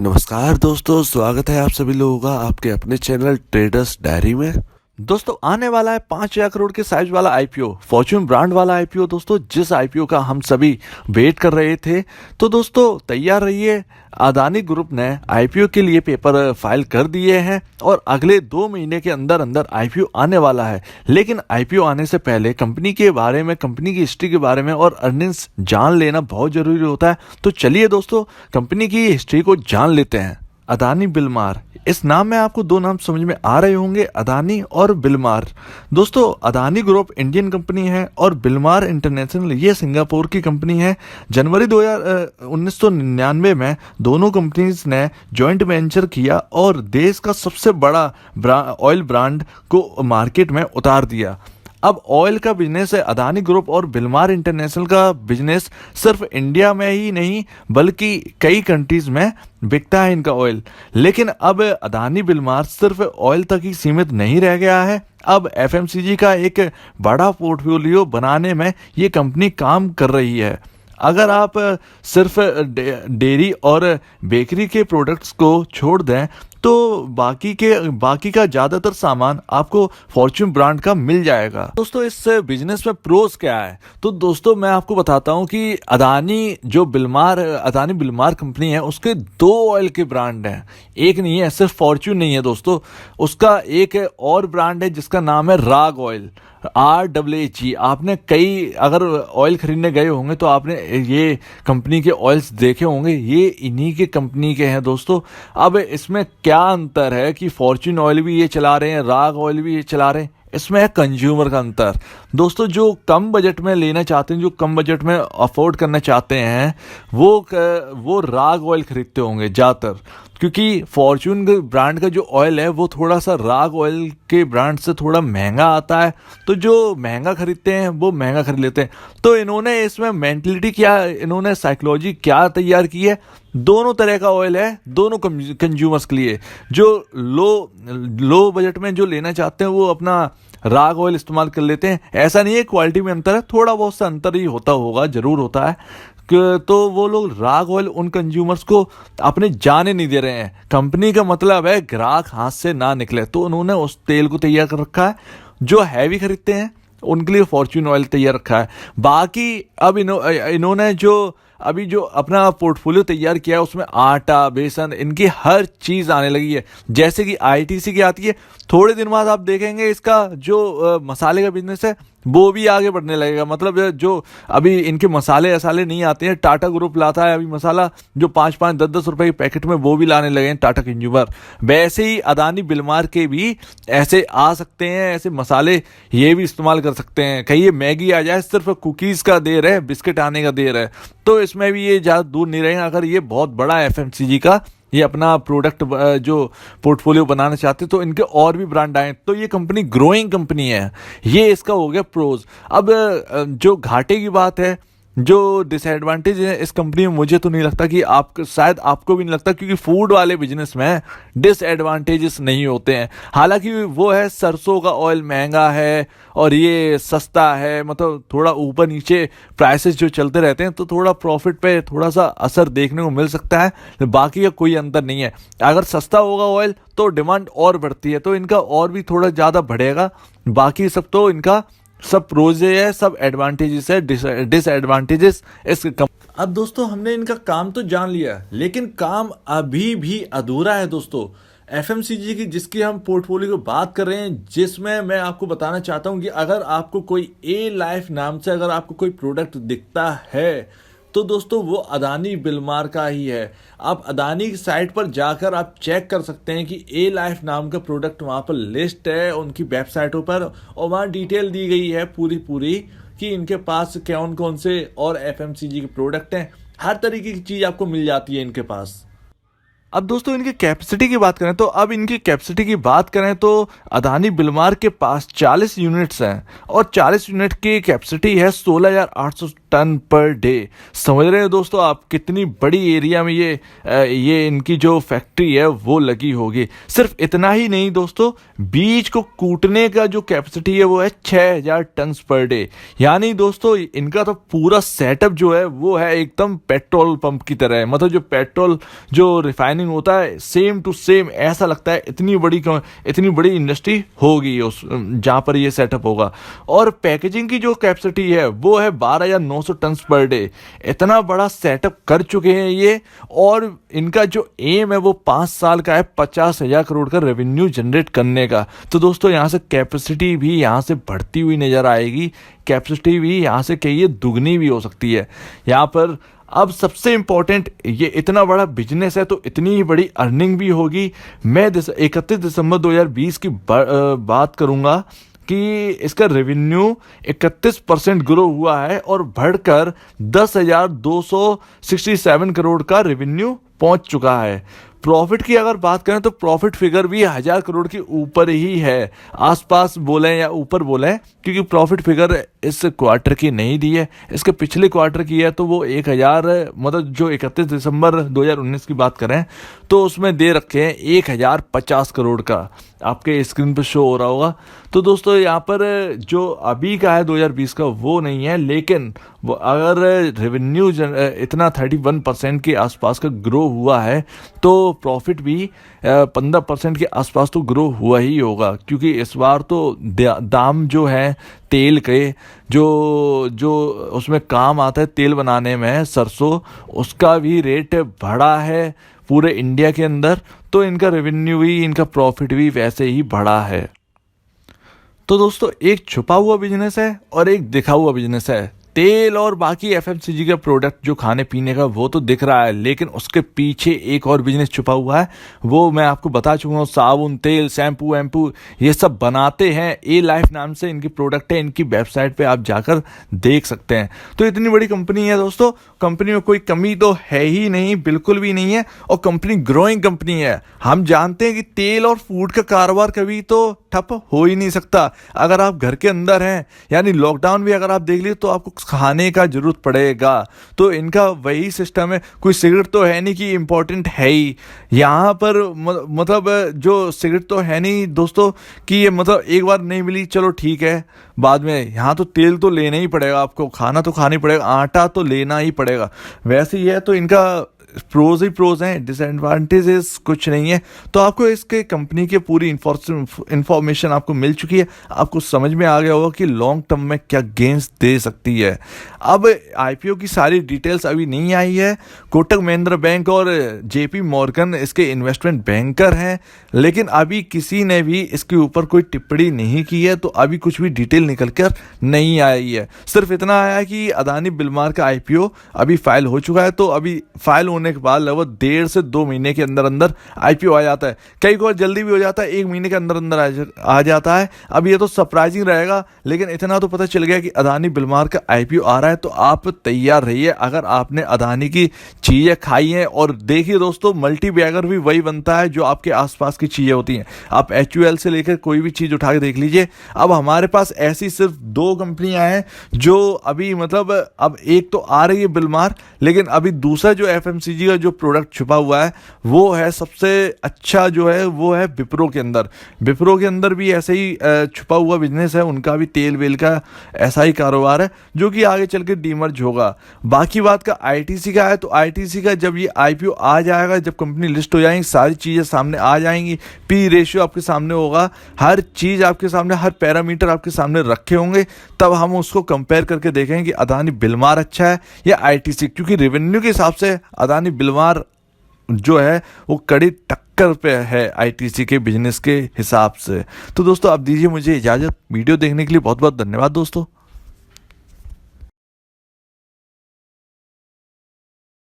नमस्कार दोस्तों, स्वागत है आप सभी लोगों का आपके अपने चैनल ट्रेडर्स डायरी में। दोस्तों आने वाला है 5,000 करोड़ के साइज वाला आईपीओ, फॉर्च्यून ब्रांड वाला आईपीओ। दोस्तों जिस आईपीओ का हम सभी वेट कर रहे थे, तो दोस्तों तैयार रहिए। अदानी ग्रुप ने आईपीओ के लिए पेपर फाइल कर दिए हैं और अगले 2 महीने के अंदर अंदर आईपीओ आने वाला है। लेकिन आईपीओ आने से पहले कंपनी के बारे में, कंपनी की हिस्ट्री के बारे में और अर्निंग्स जान लेना बहुत जरूरी होता है। तो चलिए दोस्तों कंपनी की हिस्ट्री को जान लेते हैं। अदानी बिलमार, इस नाम में आपको 2 नाम समझ में आ रहे होंगे, अदानी और बिलमार। दोस्तों अदानी ग्रुप इंडियन कंपनी है और बिलमार इंटरनेशनल ये सिंगापुर की कंपनी है। जनवरी 1999 में दोनों कंपनीज ने जॉइंट वेंचर किया और देश का सबसे बड़ा ऑयल ब्रांड को मार्केट में उतार दिया। अब ऑयल का बिजनेस है, अदानी ग्रुप और बिलमार इंटरनेशनल का बिजनेस सिर्फ इंडिया में ही नहीं बल्कि कई कंट्रीज में बिकता है इनका ऑयल। लेकिन अब अदानी बिलमार सिर्फ ऑयल तक ही सीमित नहीं रह गया है। अब एफएमसीजी का एक बड़ा पोर्टफोलियो बनाने में ये कंपनी काम कर रही है। अगर आप सिर्फ डेयरी और बेकरी के प्रोडक्ट्स को छोड़ दें तो बाकी का ज़्यादातर सामान आपको फॉर्च्यून ब्रांड का मिल जाएगा। दोस्तों इस बिजनेस में प्रोस क्या है, तो दोस्तों मैं आपको बताता हूं कि अदानी बिलमार कंपनी है, उसके 2 ऑयल के ब्रांड हैं। एक नहीं है, सिर्फ फॉर्च्यून नहीं है दोस्तों, उसका एक और ब्रांड है जिसका नाम है राग ऑयल, RAAG। आपने अगर ऑयल खरीदने गए होंगे तो आपने ये कंपनी के ऑयल्स देखे होंगे, ये इन्हीं के कंपनी के हैं दोस्तों। अब इसमें क्या अंतर है कि फॉर्च्यून ऑयल भी ये चला रहे हैं, राग ऑयल भी ये चला रहे हैं, इसमें है कंज्यूमर का अंतर। दोस्तों जो कम बजट में लेना चाहते हैं, जो कम बजट में अफोर्ड करना चाहते हैं, वो राग ऑयल खरीदते होंगे ज़्यादातर, क्योंकि फॉर्च्यून ब्रांड का जो ऑयल है वो थोड़ा सा राग ऑयल के ब्रांड से थोड़ा महंगा आता है। तो जो महंगा खरीदते हैं वो महंगा खरीद लेते हैं। तो इन्होंने इसमें मेंटलिटी क्या, इन्होंने साइकोलॉजी क्या तैयार की है, दोनों तरह का ऑयल है दोनों कंज्यूमर्स के लिए। जो लो बजट में जो लेना चाहते हैं वो अपना राग ऑयल इस्तेमाल कर लेते हैं। ऐसा नहीं है क्वालिटी में अंतर है, थोड़ा बहुत सा अंतर ही होता होगा, जरूर होता है। तो वो लोग राग ऑयल उन कंज्यूमर्स को अपने जाने नहीं दे रहे हैं। कंपनी का मतलब है ग्राहक हाथ से ना निकले, तो उन्होंने उस तेल को तैयार कर रखा है। जो हैवी खरीदते हैं उनके लिए फॉर्च्यून ऑयल तैयार रखा है। बाकी अब इन्होंने जो अपना पोर्टफोलियो तैयार किया है उसमें आटा, बेसन, इनकी हर चीज़ आने लगी है। जैसे कि आईटीसी की आती है, थोड़े दिन बाद आप देखेंगे इसका जो मसाले का बिजनेस है वो भी आगे बढ़ने लगेगा। मतलब जो अभी इनके मसाले नहीं आते हैं, टाटा ग्रुप लाता है अभी मसाला जो 5-5, 10-10 रुपए के पैकेट में, वो भी लाने लगे हैं टाटा कंज्यूमर। वैसे ही अदानी बिलमार के भी ऐसे आ सकते हैं, ऐसे मसाले ये भी इस्तेमाल कर सकते हैं। कहीं ये मैगी आ जाए, सिर्फ कुकीज़ का देर है, बिस्किट आने का देर है, तो इसमें भी ये ज़्यादा दूर नहीं रहेंगे। अगर ये बहुत बड़ा एफएमसीजी का ये अपना प्रोडक्ट जो पोर्टफोलियो बनाना चाहते तो इनके और भी ब्रांड आए, तो ये कंपनी ग्रोइंग कंपनी है। ये इसका हो गया प्रोज। अब जो घाटे की बात है, जो डिसएडवांटेज है इस कंपनी में, मुझे तो नहीं लगता कि शायद आपको भी नहीं लगता, क्योंकि फूड वाले बिजनेस में डिसएडवांटेजेस नहीं होते हैं। हालांकि वो है सरसों का ऑयल महंगा है और ये सस्ता है, मतलब थोड़ा ऊपर नीचे प्राइसेस जो चलते रहते हैं, तो थोड़ा प्रॉफिट पे थोड़ा सा असर देखने को मिल सकता है। बाकी का कोई अंतर नहीं है। अगर सस्ता होगा ऑयल तो डिमांड और बढ़ती है, तो इनका और भी थोड़ा ज़्यादा बढ़ेगा। बाकी सब तो इनका सब प्रोज है, सब एडवांटेजेस है, डिसएडवांटेजेस इस अब दोस्तों हमने इनका काम तो जान लिया, लेकिन काम अभी भी अधूरा है दोस्तों। एफएमसीजी की जिसकी हम पोर्टफोलियो की बात कर रहे हैं, जिसमें मैं आपको बताना चाहता हूं कि अगर आपको कोई ए लाइफ नाम से अगर आपको कोई प्रोडक्ट दिखता है तो दोस्तों वो अदानी बिलमार का ही है। आप अदानी की साइट पर जाकर आप चेक कर सकते हैं कि ए लाइफ नाम का प्रोडक्ट वहाँ पर लिस्ट है उनकी वेबसाइटों पर, और वहाँ डिटेल दी गई है पूरी कि इनके पास कौन कौन से और एफएमसीजी के प्रोडक्ट हैं। हर तरीके की चीज़ आपको मिल जाती है इनके पास। अब दोस्तों इनकी कैपेसिटी की बात करें तो अदानी बिलमार के पास 40 यूनिट्स हैं और 40 यूनिट की कैपेसिटी है 16,800 टन पर डे। समझ रहे हैं दोस्तों आप कितनी बड़ी एरिया में ये इनकी जो फैक्ट्री है वो लगी होगी। सिर्फ इतना ही नहीं दोस्तों, बीज को कूटने का जो कैपेसिटी है वो है 6000 टन पर डे। यानी दोस्तों इनका तो पूरा सेटअप जो है वो है एकदम पेट्रोल पंप की तरह है। मतलब जो पेट्रोल जो रिफाइनिंग होता है सेम टू सेम ऐसा लगता है इतनी बड़ी इंडस्ट्री होगी उस जहाँ पर ये सेटअप होगा। और पैकेजिंग की जो कैपेसिटी है वो है 12900 टन पर डे। इतना बड़ा सेटअप कर चुके हैं ये, और इनका जो एम है वो 5 साल का है 50,000 करोड़ का रेवेन्यू जनरेट करने का। तो दोस्तों यहाँ से कैपेसिटी भी यहाँ से बढ़ती हुई नजर आएगी, कैपेसिटी भी यहाँ से कहिए दुगनी भी हो सकती है यहाँ पर। अब सबसे इंपॉर्टेंट, ये इतना बड़ा बिजनेस है तो इतनी ही बड़ी अर्निंग भी होगी। मैं 31 दिसंबर 2020 की बात करूंगा कि इसका रेवेन्यू 31% ग्रो हुआ है और बढ़कर 10,267 करोड़ का रेवेन्यू पहुंच चुका है। प्रॉफिट की अगर बात करें तो प्रॉफिट फिगर भी 1000 करोड़ के ऊपर ही है, आसपास बोलें या ऊपर बोलें, क्योंकि प्रॉफिट फिगर इस क्वार्टर की नहीं दी है, इसके पिछले क्वार्टर की है। तो वो 1000 मतलब जो 31 दिसंबर 2019 की बात करें तो उसमें दे रखे हैं 1050 करोड़ का, आपके स्क्रीन पर शो हो रहा होगा। तो दोस्तों यहाँ पर जो अभी का है 2020 का वो नहीं है, लेकिन वो अगर रेवेन्यू इतना 31% के आसपास का ग्रो हुआ है तो प्रॉफिट भी 15% के आसपास तो ग्रो हुआ ही होगा। क्योंकि इस बार तो दाम जो है तेल के जो उसमें काम आता है तेल बनाने में सरसों, उसका भी रेट बढ़ा है पूरे इंडिया के अंदर। तो इनका रेवेन्यू भी, इनका प्रॉफिट भी वैसे ही बढ़ा है। तो दोस्तों एक छुपा हुआ बिजनेस है और एक दिखा हुआ बिजनेस है। तेल और बाकी एफएमसीजी का प्रोडक्ट जो खाने पीने का वो तो दिख रहा है, लेकिन उसके पीछे एक और बिजनेस छुपा हुआ है, वो मैं आपको बता चुका हूँ। साबुन, तेल, शैम्पू वैम्पू ये सब बनाते हैं, ए लाइफ नाम से इनकी प्रोडक्ट है, इनकी वेबसाइट पे आप जाकर देख सकते हैं। तो इतनी बड़ी कंपनी है दोस्तों, कंपनी में कोई कमी तो है ही नहीं, बिल्कुल भी नहीं है, और कंपनी ग्रोइंग कंपनी है। हम जानते हैं कि तेल और फूड का कारोबार कभी तो ठप हो ही नहीं सकता। अगर आप घर के अंदर हैं, यानी लॉकडाउन भी अगर आप देख लीजिए तो आपको खाने का जरूरत पड़ेगा। तो इनका वही सिस्टम है, कोई सिगरेट तो है नहीं कि इम्पोर्टेंट है ही यहाँ पर, मतलब जो सिगरेट तो है नहीं दोस्तों कि ये मतलब एक बार नहीं मिली चलो ठीक है बाद में। यहाँ तो तेल तो लेना ही पड़ेगा आपको, खाना तो खाना ही पड़ेगा, आटा तो लेना ही पड़ेगा। वैसे ही है, तो इनका प्रोज ही प्रोज हैं, डिसएडवांटेजेस कुछ नहीं है। तो आपको इसके कंपनी की पूरी इंफॉर्मेशन आपको मिल चुकी है, आपको समझ में आ गया होगा कि लॉन्ग टर्म में क्या गेन्स दे सकती है। अब आईपीओ की सारी डिटेल्स अभी नहीं आई है। कोटक महिंद्रा बैंक और जेपी मॉर्गन इसके इन्वेस्टमेंट बैंकर हैं, लेकिन अभी किसी ने भी इसके ऊपर कोई टिप्पणी नहीं की है। तो अभी कुछ भी डिटेल निकल कर नहीं आई है। सिर्फ इतना आया है कि अदानी बिलमार का आईपीओ अभी फाइल हो चुका है। तो अभी फाइल होने के बाद लगभग 1.5 से 2 महीने के अंदर अंदर आईपीओ आ जाता है। कई बार जल्दी भी हो जाता है, 1 महीने के अंदर अंदर आ जाता है। अब ये तो सरप्राइजिंग रहेगा, लेकिन इतना तो पता चल गया कि अदानी बिलमार का आईपीओ आ रहा है। तो आप तैयार रहिए अगर आपने अदानी की चीजें खाई हैं। और देखिए दोस्तों, मल्टी बैगर भी वही बनता है जो आपके आसपास की चीजें होती हैं। आप HUL से लेकर कोई भी चीज उठा के देख लीजिए। अब हमारे पास ऐसी सिर्फ 2 कंपनियां हैं जो अभी मतलब, अब एक तो आ रही है बिलमार, लेकिन अभी दूसरा जो एफएमसीजी का जो प्रोडक्ट छुपा हुआ है वो है सबसे अच्छा, जो है वो है विप्रो के अंदर। विप्रो के अंदर भी ऐसे ही छुपा हुआ बिजनेस है, उनका भी तेल वेल का ऐसा ही कारोबार है जो कि आगे चल के डीमर्ज होगा। बाकी बात का आईटीसी का है, तो आईटीसी का जब ये आईपीओ आ जाएगा, जब कंपनी लिस्ट हो जाएगी, सारी चीज़ें सामने आ जाएंगी, पी रेशियो आपके सामने होगा, हर चीज़ आपके सामने, हर पैरामीटर आपके सामने रखे होंगे, तब हम उसको कंपेयर करके देखेंगे कि अदानी बिलमार अच्छा है या आईटीसी। क्योंकि रेवेन्यू के हिसाब से अदानी बिलमार जो है वो कड़ी टक्कर पे है आईटीसी के बिजनेस के हिसाब से। तो दोस्तों आप दीजिए मुझे इजाज़त। वीडियो देखने के लिए बहुत बहुत धन्यवाद दोस्तों।